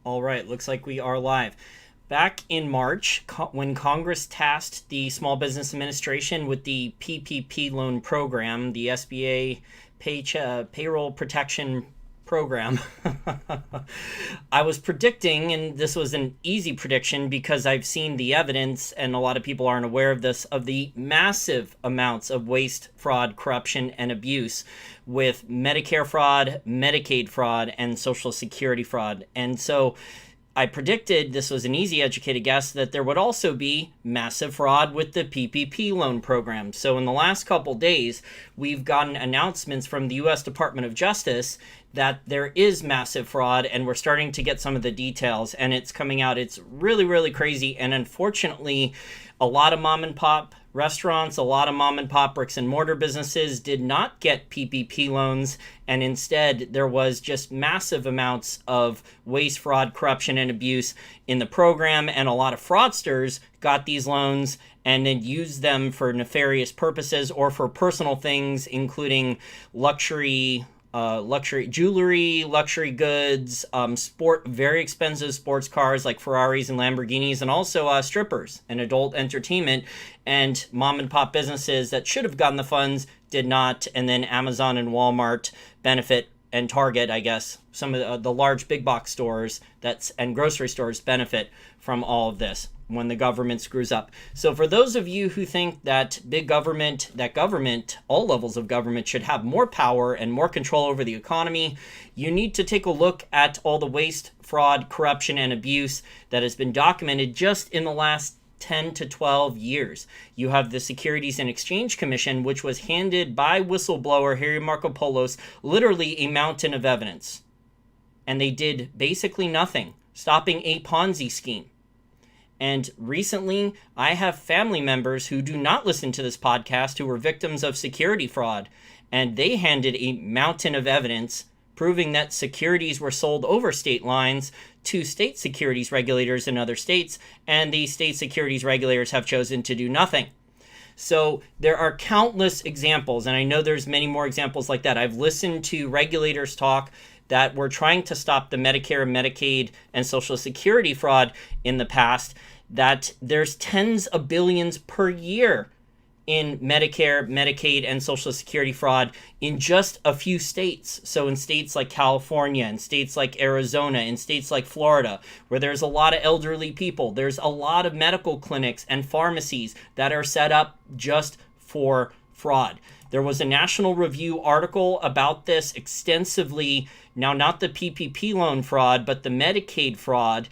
All right, looks like we are live. Back in March, when Congress tasked the Small Business Administration with the PPP loan program, the SBA Payroll Protection Program, I was predicting, and this was an easy prediction because I've seen the evidence, and a lot of people aren't aware of this, of the massive amounts of waste, fraud, corruption, and abuse with Medicare fraud, Medicaid fraud, and Social Security fraud. And so I predicted, this was an easy educated guess, that there would also be massive fraud with the PPP loan program. So in the last couple days, we've gotten announcements from the U.S. Department of Justice that there is massive fraud, and we're starting to get some of the details, and it's coming out. It's really, really crazy. And unfortunately, a lot of mom and pop restaurants, a lot of mom and pop bricks and mortar businesses did not get PPP loans, and instead there was just massive amounts of waste, fraud, corruption, and abuse in the program, and a lot of fraudsters got these loans and then used them for nefarious purposes or for personal things, including luxury jewelry, luxury goods, very expensive sports cars like Ferraris and Lamborghinis, and also strippers and adult entertainment. And mom and pop businesses that should have gotten the funds did not. And then Amazon and Walmart benefit, and Target, I guess, some of the large big box stores and grocery stores benefit from all of this when the government screws up. So for those of you who think that government, all levels of government should have more power and more control over the economy, you need to take a look at all the waste, fraud, corruption, and abuse that has been documented just in the last 10 to 12 years. You have the Securities and Exchange Commission, which was handed by whistleblower Harry Markopolos literally a mountain of evidence. And they did basically nothing, stopping a Ponzi scheme. And recently, I have family members who do not listen to this podcast who were victims of security fraud, and they handed a mountain of evidence proving that securities were sold over state lines to state securities regulators in other states, and the state securities regulators have chosen to do nothing. So there are countless examples, and I know there's many more examples like that. I've listened to regulators talk that were trying to stop the Medicare, Medicaid, and Social Security fraud in the past, that there's tens of billions per year in Medicare, Medicaid, and Social Security fraud in just a few states. So in states like California, in states like Arizona, in states like Florida, where there's a lot of elderly people, there's a lot of medical clinics and pharmacies that are set up just for fraud. There was a National Review article about this extensively, now not the PPP loan fraud, but the Medicaid fraud,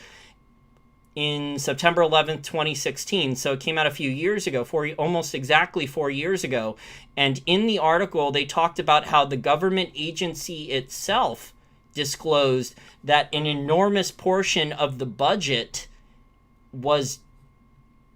in September 11th, 2016. So it came out a few years ago, almost exactly 4 years ago. And in the article, they talked about how the government agency itself disclosed that an enormous portion of the budget was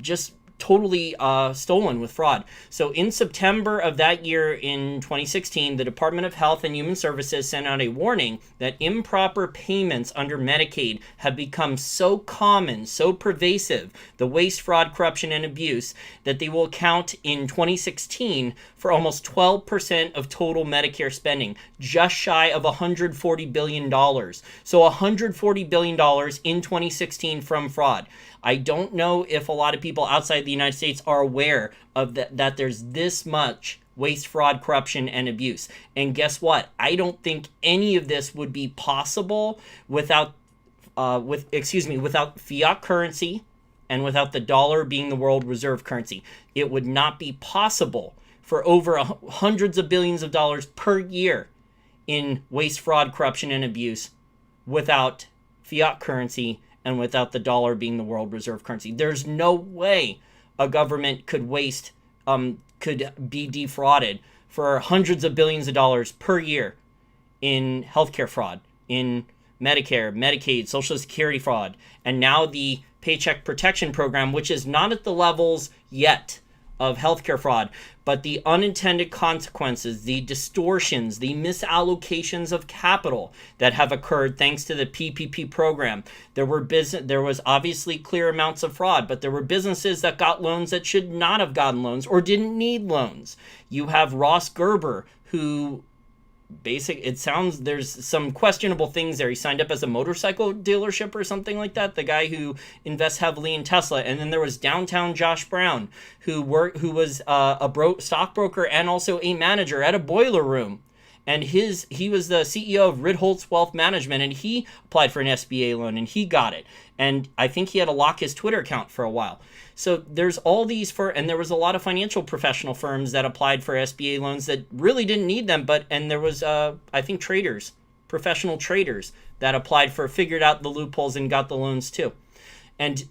just totally stolen with fraud. So in September of that year, in 2016, the Department of Health and Human Services sent out a warning that improper payments under Medicaid have become so common, so pervasive, the waste, fraud, corruption, and abuse, that they will account in 2016 for almost 12% of total Medicare spending, just shy of $140 billion. So $140 billion in 2016 from fraud. I don't know if a lot of people outside the United States are aware of that there's this much waste, fraud, corruption, and abuse. And guess what? I don't think any of this would be possible without fiat currency and without the dollar being the world reserve currency. It would not be possible for over hundreds of billions of dollars per year in waste, fraud, corruption, and abuse without fiat currency and without the dollar being the world reserve currency. There's no way a government could be defrauded for hundreds of billions of dollars per year in healthcare fraud, in Medicare, Medicaid, Social Security fraud, and now the Paycheck Protection Program, which is not at the levels yet of healthcare fraud, but the unintended consequences, the distortions, the misallocations of capital that have occurred thanks to the PPP program. There was obviously clear amounts of fraud, but there were businesses that got loans that should not have gotten loans or didn't need loans. You have Ross Gerber, who it sounds there's some questionable things there. He signed up as a motorcycle dealership or something like that, the guy who invests heavily in Tesla. And then there was downtown Josh Brown, who was a stockbroker and also a manager at a boiler room. And he was the CEO of Ritholtz Wealth Management, and he applied for an SBA loan and he got it. And I think he had to lock his Twitter account for a while. So there's all these and there was a lot of financial professional firms that applied for SBA loans that really didn't need them, and there was I think professional traders that figured out the loopholes and got the loans too. And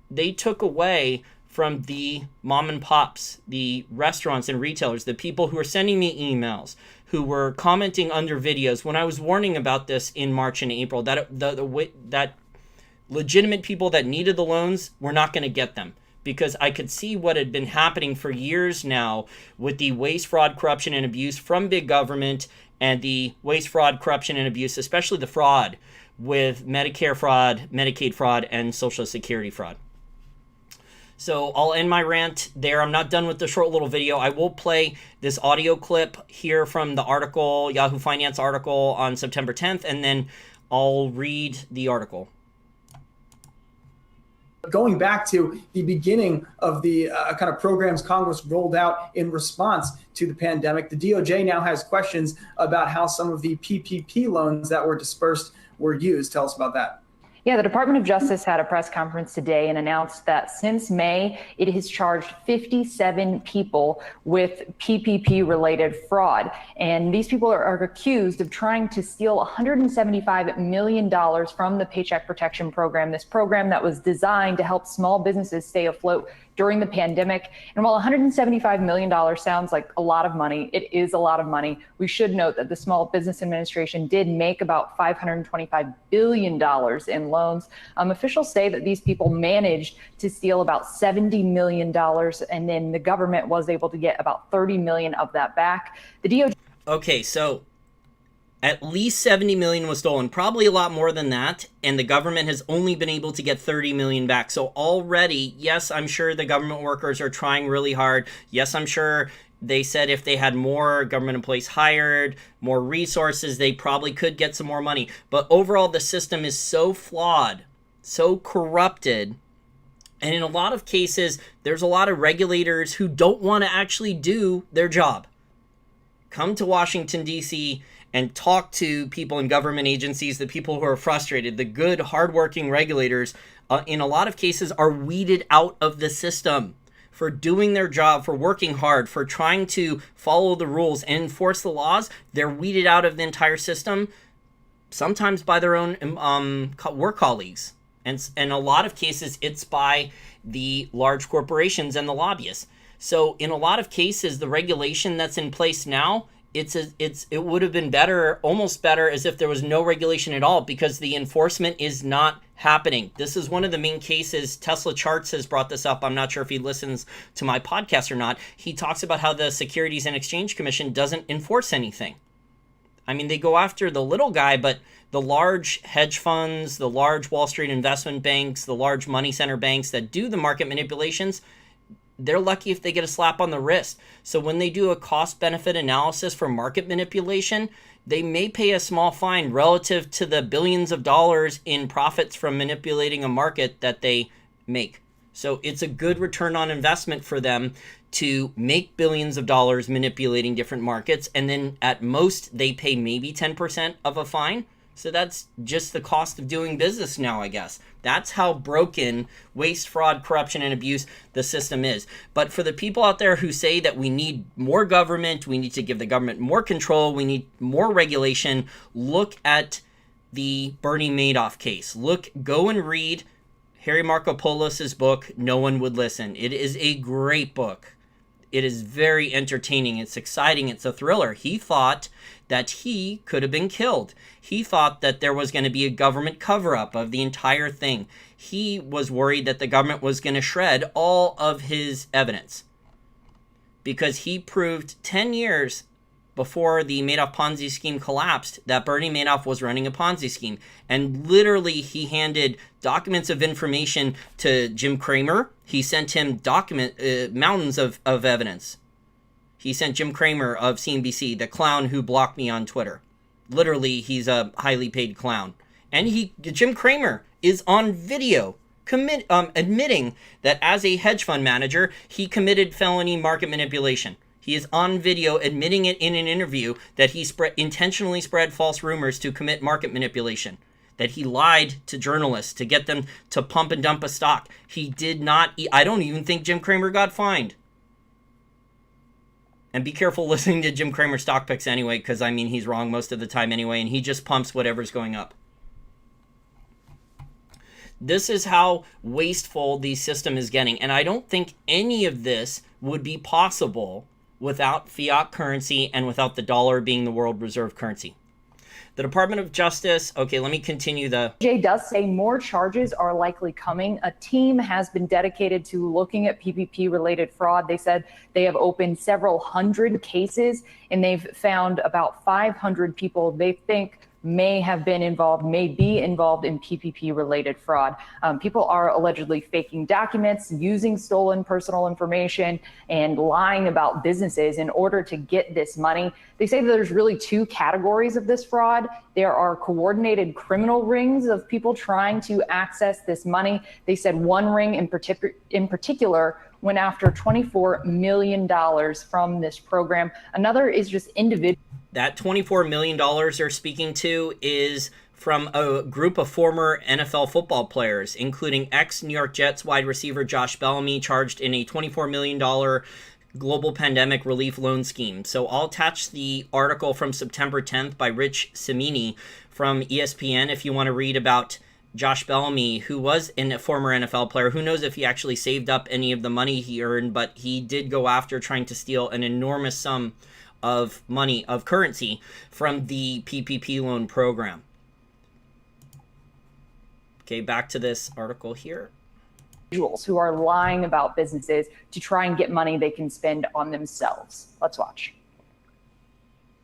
they took away from the mom and pops, the restaurants and retailers, the people who were sending me emails, who were commenting under videos when I was warning about this in March and April, that that legitimate people that needed the loans were not going to get them, because I could see what had been happening for years now with the waste, fraud, corruption, and abuse from big government, and the waste, fraud, corruption, and abuse, especially the fraud with Medicare fraud, Medicaid fraud, and Social Security fraud. So I'll end my rant there. I'm not done with the short little video. I will play this audio clip here from the article, Yahoo Finance article on September 10th, and then I'll read the article. Going back to the beginning of the kind of programs Congress rolled out in response to the pandemic, the DOJ now has questions about how some of the PPP loans that were dispersed were used. Tell us about that. Yeah, the Department of Justice had a press conference today and announced that since May, it has charged 57 people with PPP-related fraud. And these people are accused of trying to steal $175 million from the Paycheck Protection Program, this program that was designed to help small businesses stay afloat during the pandemic. And while $175 million sounds like a lot of money, it is a lot of money. We should note that the Small Business Administration did make about $525 billion in loans. Officials say that these people managed to steal about $70 million, and then the government was able to get about $30 million of that back. The DOJ. Okay, so at least 70 million was stolen, probably a lot more than that, and the government has only been able to get 30 million back. So already, yes, I'm sure the government workers are trying really hard. Yes, I'm sure they said if they had more government employees hired, more resources, they probably could get some more money. But overall, the system is so flawed, so corrupted, and in a lot of cases, there's a lot of regulators who don't want to actually do their job. Come to Washington, D.C., and talk to people in government agencies, the people who are frustrated. The good, hardworking regulators, in a lot of cases, are weeded out of the system for doing their job, for working hard, for trying to follow the rules and enforce the laws. They're weeded out of the entire system, sometimes by their own work colleagues. And in a lot of cases, it's by the large corporations and the lobbyists. So in a lot of cases, the regulation that's in place now, it would have been better, almost better, as if there was no regulation at all, because the enforcement is not happening. This is one of the main cases. Tesla Charts has brought this up. I'm not sure if he listens to my podcast or not. He talks about how the Securities and Exchange Commission doesn't enforce anything. I mean, they go after the little guy, but the large hedge funds, the large Wall Street investment banks, the large money center banks that do the market manipulations, they're lucky if they get a slap on the wrist. So when they do a cost-benefit analysis for market manipulation, they may pay a small fine relative to the billions of dollars in profits from manipulating a market that they make. So it's a good return on investment for them to make billions of dollars manipulating different markets, and then at most they pay maybe 10% of a fine. So that's just the cost of doing business now, I guess. That's how broken waste, fraud, corruption, and abuse the system is. But for the people out there who say that we need more government, we need to give the government more control, we need more regulation, look at the Bernie Madoff case. Go and read Harry Marco Polo's book, No One Would Listen. It is a great book. It is very entertaining. It's exciting. It's a thriller. He thought that he could have been killed. He thought that there was going to be a government cover-up of the entire thing. He was worried that the government was going to shred all of his evidence, because he proved 10 years before the Madoff Ponzi scheme collapsed that Bernie Madoff was running a Ponzi scheme. And literally, he handed documents of information to Jim Cramer. He sent him mountains of evidence. He sent Jim Cramer of CNBC, the clown who blocked me on Twitter. Literally, he's a highly paid clown. And Jim Cramer is on video admitting that as a hedge fund manager, he committed felony market manipulation. He is on video admitting it in an interview that he intentionally spread false rumors to commit market manipulation, that he lied to journalists to get them to pump and dump a stock. He did not. I don't even think Jim Cramer got fined. And be careful listening to Jim Cramer stock picks anyway, because I mean, he's wrong most of the time anyway, and he just pumps whatever's going up. This is how wasteful the system is getting. And I don't think any of this would be possible without fiat currency and without the dollar being the world reserve currency. The Department of Justice, okay, let me continue the... Jay does say more charges are likely coming. A team has been dedicated to looking at PPP-related fraud. They said they have opened several hundred cases, and they've found about 500 people they think may be involved in PPP-related fraud. People are allegedly faking documents, using stolen personal information, and lying about businesses in order to get this money. They say that there's really two categories of this fraud. There are coordinated criminal rings of people trying to access this money. They said one ring in particular went after $24 million from this program. Another is just individual. That $24 million they're speaking to is from a group of former NFL football players, including ex-New York Jets wide receiver Josh Bellamy, charged in a $24 million global pandemic relief loan scheme. So I'll attach the article from September 10th by Rich Cimini from ESPN if you want to read about Josh Bellamy, who was a former NFL player. Who knows if he actually saved up any of the money he earned, but he did go after trying to steal an enormous sum of money, of currency, from the PPP loan program. Okay, back to this article here. Individuals who are lying about businesses to try and get money they can spend on themselves. Let's watch.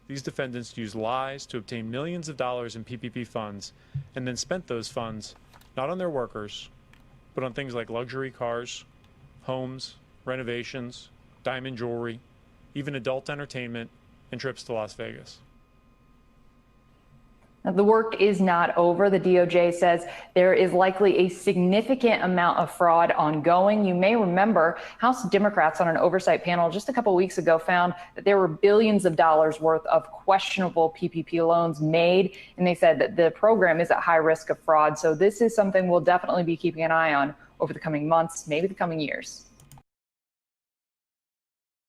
These defendants used lies to obtain millions of dollars in PPP funds and then spent those funds not on their workers, but on things like luxury cars, homes, renovations, diamond jewelry, even adult entertainment, and trips to Las Vegas. Now, the work is not over. The DOJ says there is likely a significant amount of fraud ongoing. You may remember House Democrats on an oversight panel just a couple weeks ago found that there were billions of dollars worth of questionable PPP loans made, and they said that the program is at high risk of fraud. So this is something we'll definitely be keeping an eye on over the coming months, maybe the coming years.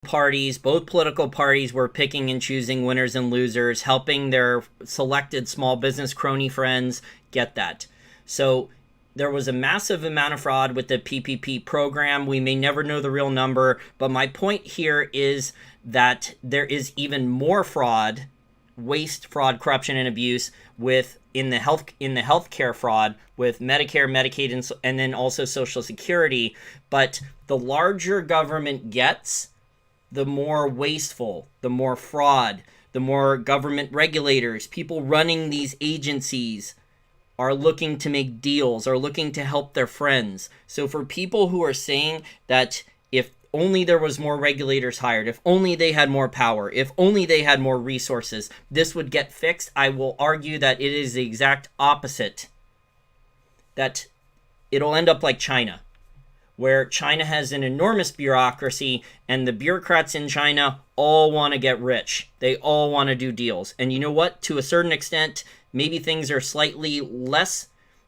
Parties, both political parties, were picking and choosing winners and losers, helping their selected small business crony friends get that. So there was a massive amount of fraud with the PPP program. We may never know the real number, but my point here is that there is even more fraud, waste, fraud, corruption, and abuse in the healthcare fraud with Medicare, Medicaid, and then also Social Security. But the larger government gets, the more wasteful, the more fraud, the more government regulators, people running these agencies are looking to make deals, are looking to help their friends. So for people who are saying that if only there was more regulators hired, if only they had more power, if only they had more resources, this would get fixed, I will argue that it is the exact opposite. That it'll end up like China, where China has an enormous bureaucracy, and the bureaucrats in China all want to get rich. They all want to do deals. And you know what? To a certain extent, maybe things are slightly less.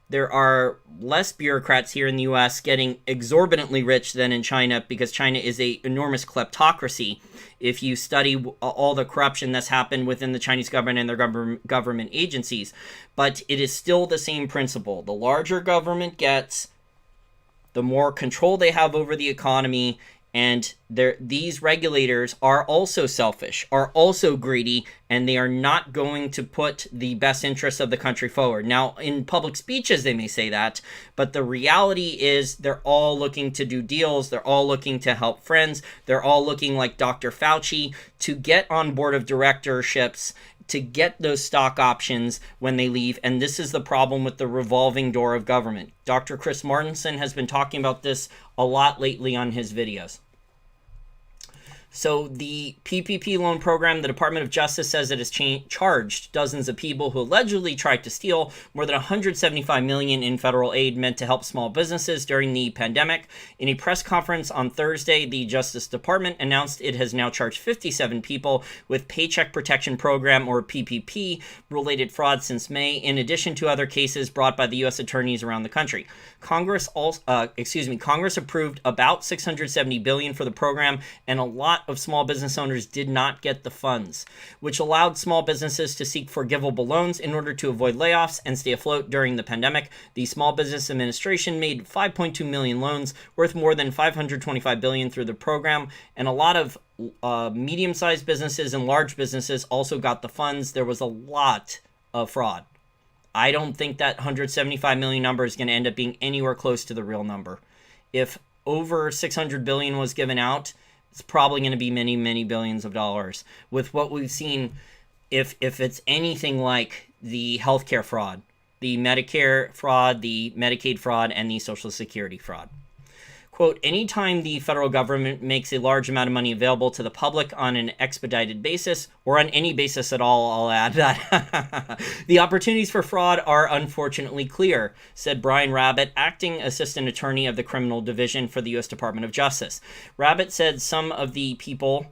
There are less bureaucrats here in the U.S. getting exorbitantly rich than in China, because China is an enormous kleptocracy. If you study all the corruption that's happened within the Chinese government and their government agencies. But it is still the same principle. The larger government gets, the more control they have over the economy, and these regulators are also selfish, are also greedy, and they are not going to put the best interests of the country forward. Now, in public speeches, they may say that, but the reality is they're all looking to do deals. They're all looking to help friends. They're all looking, like Dr. Fauci, to get on board of directorships, to get those stock options when they leave. And this is the problem with the revolving door of government. Dr. Chris Martenson has been talking about this a lot lately on his videos. So the PPP loan program, the Department of Justice says it has charged dozens of people who allegedly tried to steal more than $175 million in federal aid meant to help small businesses during the pandemic. In a press conference on Thursday, the Justice Department announced it has now charged 57 people with Paycheck Protection Program, or PPP, related fraud since May, in addition to other cases brought by the U.S. attorneys around the country. Congress approved about $670 billion for the program, and a lot of small business owners did not get the funds, which allowed small businesses to seek forgivable loans in order to avoid layoffs and stay afloat during the pandemic. The Small Business Administration made 5.2 million loans worth more than $525 billion through the program, and a lot of medium-sized businesses and large businesses also got the funds. There was a lot of fraud. I don't think that 175 million number is going to end up being anywhere close to the real number. If over 600 billion was given out, it's probably going to be many, many billions of dollars. With what we've seen, if it's anything like the healthcare fraud, the Medicare fraud, the Medicaid fraud, and the Social Security fraud. Quote, anytime the federal government makes a large amount of money available to the public on an expedited basis, or on any basis at all, I'll add that, the opportunities for fraud are unfortunately clear, said Brian Rabbitt, acting assistant attorney of the criminal division for the U.S. Department of Justice. Rabbitt said some of the people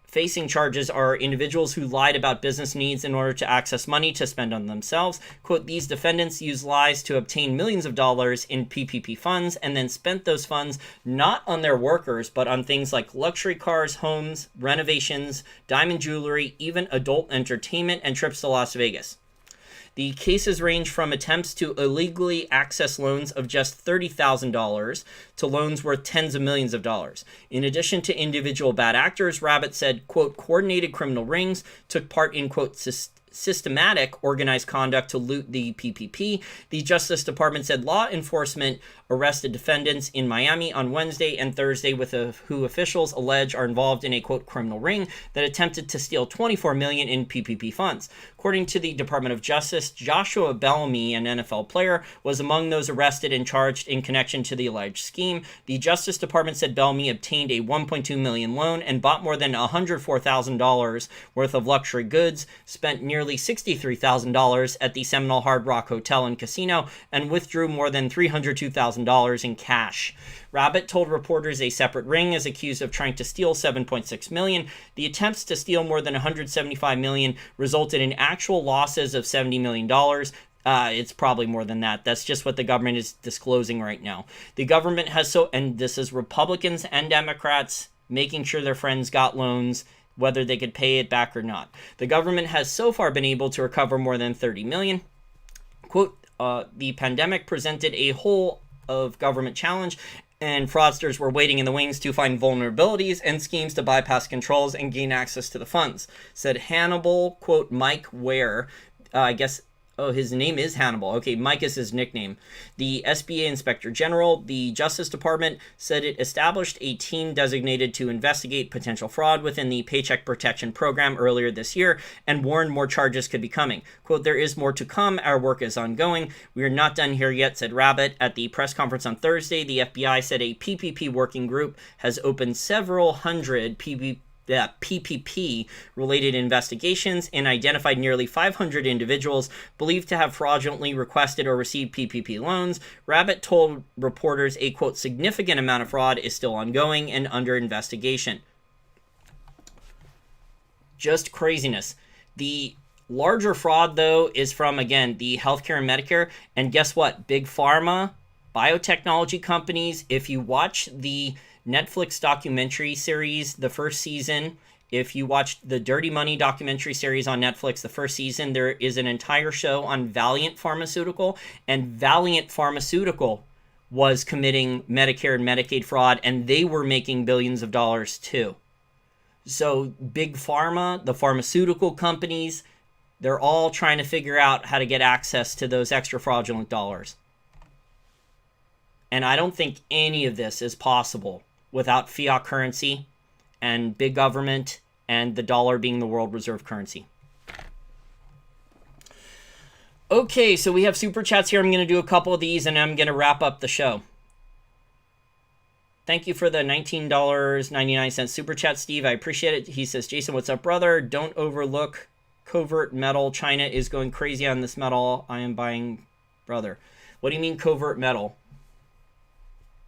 facing charges are individuals who lied about business needs in order to access money to spend on themselves. Quote, these defendants used lies to obtain millions of dollars in PPP funds and then spent those funds not on their workers, but on things like luxury cars, homes, renovations, diamond jewelry, even adult entertainment, and trips to Las Vegas. The cases range from attempts to illegally access loans of just $30,000 to loans worth tens of millions of dollars. In addition to individual bad actors, Rabbitt said, quote, coordinated criminal rings took part in, quote, systematic organized conduct to loot the PPP. The Justice Department said law enforcement arrested defendants in Miami on Wednesday and Thursday who officials allege are involved in a, quote, criminal ring that attempted to steal $24 million in PPP funds. According to the Department of Justice, Joshua Bellamy, an NFL player, was among those arrested and charged in connection to the alleged scheme. The Justice Department said Bellamy obtained a $1.2 million loan and bought more than $104,000 worth of luxury goods, spent nearly $63,000 at the Seminole Hard Rock Hotel and Casino, and withdrew more than $302,000 in cash. Rabbitt told reporters a separate ring is accused of trying to steal $7.6 million. The attempts to steal more than $175 million resulted in actual losses of $70 million. It's probably more than that. That's just what the government is disclosing right now. The government has and this is Republicans and Democrats making sure their friends got loans, whether they could pay it back or not. The government has so far been able to recover more than $30 million. Quote, the pandemic presented a whole of government challenge, and fraudsters were waiting in the wings to find vulnerabilities and schemes to bypass controls and gain access to the funds, said Hannibal, quote, Mike Ware, his name is Hannibal. Okay, Mike is his nickname. The SBA Inspector General. The Justice Department said it established a team designated to investigate potential fraud within the Paycheck Protection Program earlier this year and warned more charges could be coming. Quote, there is more to come. Our work is ongoing. We are not done here yet, said Rabbitt. At the press conference on Thursday, the FBI said a PPP working group has opened several hundred PPP-related investigations and identified nearly 500 individuals believed to have fraudulently requested or received PPP loans. Rabbitt told reporters a, quote, significant amount of fraud is still ongoing and under investigation. Just craziness. The larger fraud, though, is from, again, the healthcare and Medicare. And guess what? Big pharma, biotechnology companies. If you watch the Netflix documentary series, the first season, if you watched the Dirty Money documentary series on Netflix, the first season, there is an entire show on Valiant Pharmaceutical, and Valiant Pharmaceutical was committing Medicare and Medicaid fraud, and they were making billions of dollars too. So big pharma, the pharmaceutical companies, they're all trying to figure out how to get access to those extra fraudulent dollars. And I don't think any of this is possible without fiat currency and big government and the dollar being the world reserve currency. Okay, so we have super chats here. I'm going to do a couple of these and I'm going to wrap up the show. Thank you for the $19.99 super chat, Steve. I appreciate it. He says, Jason, what's up, brother? Don't overlook covert metal. China is going crazy on this metal. I am buying, brother. What do you mean covert metal?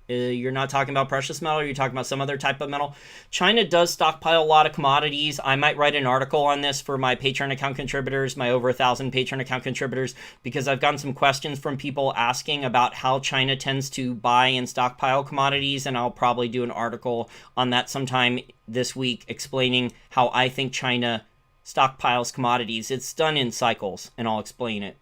You're not talking about precious metal, or you're talking about some other type of metal? China does stockpile a lot of commodities. I might write an article on this for my Patreon account contributors, my over 1,000 Patreon account contributors, because I've gotten some questions from people asking about how China tends to buy and stockpile commodities, and I'll probably do an article on that sometime this week explaining how I think China stockpiles commodities. It's done in cycles, and I'll explain it.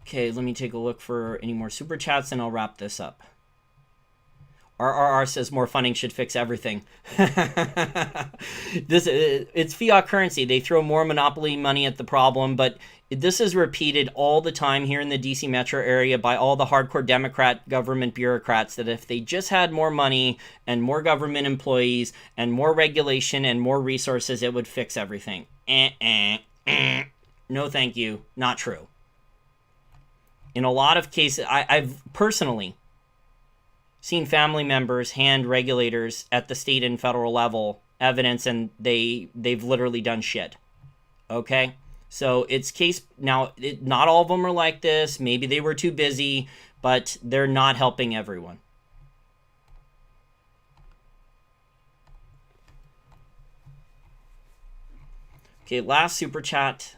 Okay, let me take a look for any more super chats and I'll wrap this up. RRR says more funding should fix everything. It's fiat currency. They throw more monopoly money at the problem, but this is repeated all the time here in the DC metro area by all the hardcore Democrat government bureaucrats, that if they just had more money and more government employees and more regulation and more resources, it would fix everything. No, thank you. Not true. In a lot of cases, I've personally seen family members hand regulators at the state and federal level evidence, and they've literally done shit. Okay? So it's case... Now, not all of them are like this. Maybe they were too busy, but they're not helping everyone. Okay, last super chat.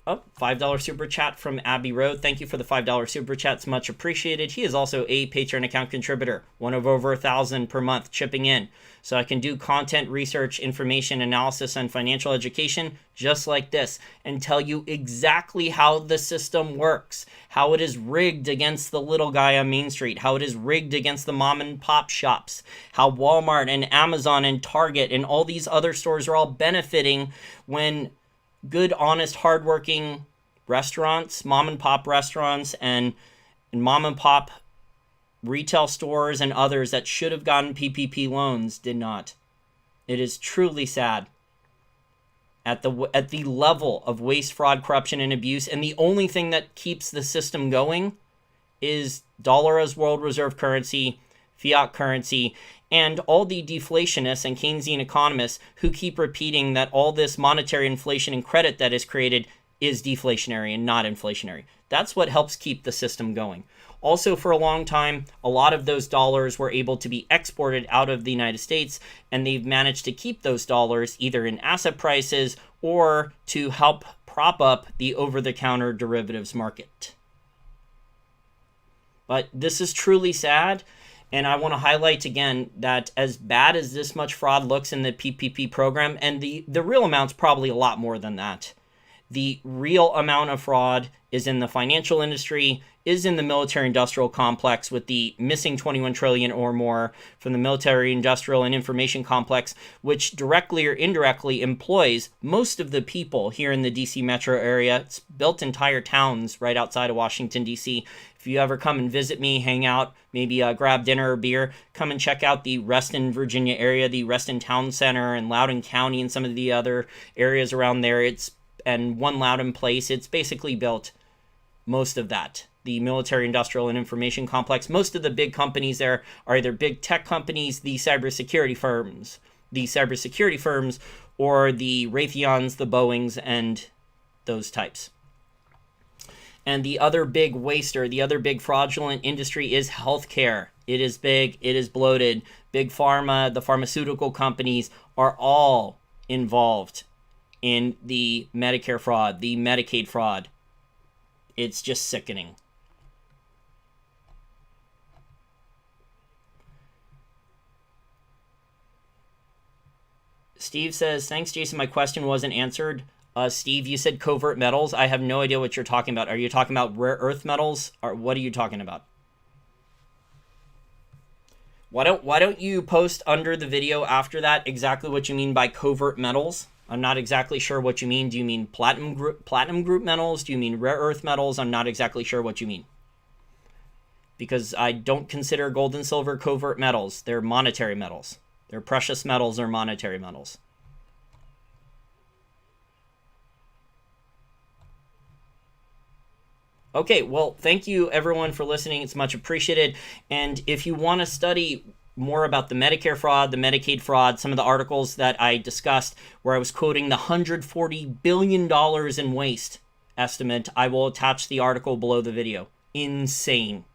Oh, $5 super chat from Abbey Road. Thank you for the $5 super chats. Much appreciated. He is also a Patreon account contributor, one of over 1,000 per month chipping in. So I can do content, research, information, analysis, and financial education just like this and tell you exactly how the system works, how it is rigged against the little guy on Main Street, how it is rigged against the mom and pop shops, how Walmart and Amazon and Target and all these other stores are all benefiting when good, honest, hardworking restaurants, mom and pop restaurants, and mom and pop retail stores and others that should have gotten PPP loans did not. It is truly sad at the level of waste, fraud, corruption, and abuse. And the only thing that keeps the system going is dollar as world reserve currency, fiat currency, and all the deflationists and Keynesian economists who keep repeating that all this monetary inflation and credit that is created is deflationary and not inflationary. That's what helps keep the system going. Also, for a long time, a lot of those dollars were able to be exported out of the United States, and they've managed to keep those dollars either in asset prices or to help prop up the over-the-counter derivatives market. But this is truly sad. And I want to highlight again that as bad as this much fraud looks in the PPP program, and the real amount's probably a lot more than that. The real amount of fraud is in the financial industry, is in the military-industrial complex with the missing $21 trillion or more from the military-industrial and information complex, which directly or indirectly employs most of the people here in the DC metro area. It's built entire towns right outside of Washington, D.C. If you ever come and visit me, hang out, maybe grab dinner or beer, come and check out the Reston, Virginia area, the Reston Town Center, and Loudoun County and some of the other areas around there. And One Loudoun Place, it's basically built most of that. The military, industrial, and information complex. Most of the big companies there are either big tech companies, the cybersecurity firms, or the Raytheons, the Boeings, and those types. And the other big waster, the other big fraudulent industry is healthcare. It is big, it is bloated. Big pharma, the pharmaceutical companies are all involved in the Medicare fraud, the Medicaid fraud. It's just sickening. Steve says, thanks, Jason. My question wasn't answered. Steve, you said covert metals. I have no idea what you're talking about. Are you talking about rare earth metals? Or what are you talking about? Why don't you post under the video after that exactly what you mean by covert metals? I'm not exactly sure what you mean. Do you mean platinum group metals? Do you mean rare earth metals? I'm not exactly sure what you mean. Because I don't consider gold and silver covert metals. They're monetary metals. They're precious metals or monetary metals. Okay, well, thank you everyone for listening. It's much appreciated. And if you want to study more about the Medicare fraud, the Medicaid fraud, some of the articles that I discussed where I was quoting the $140 billion in waste estimate, I will attach the article below the video. Insane.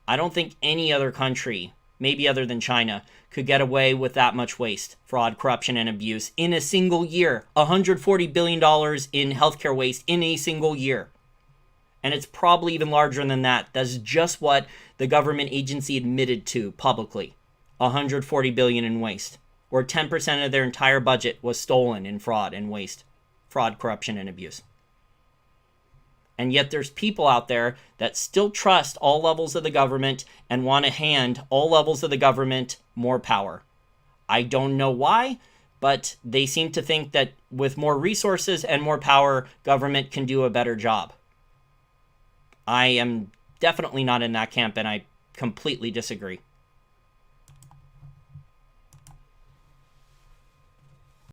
I don't think any other country, maybe other than China, could get away with that much waste, fraud, corruption, and abuse in a single year. $140 billion in healthcare waste in a single year. And it's probably even larger than that. That's just what the government agency admitted to publicly. $140 billion in waste, or 10% of their entire budget was stolen in fraud and waste, fraud, corruption, and abuse. And yet there's people out there that still trust all levels of the government and want to hand all levels of the government more power. I don't know why, but they seem to think that with more resources and more power, government can do a better job. I am definitely not in that camp, and I completely disagree.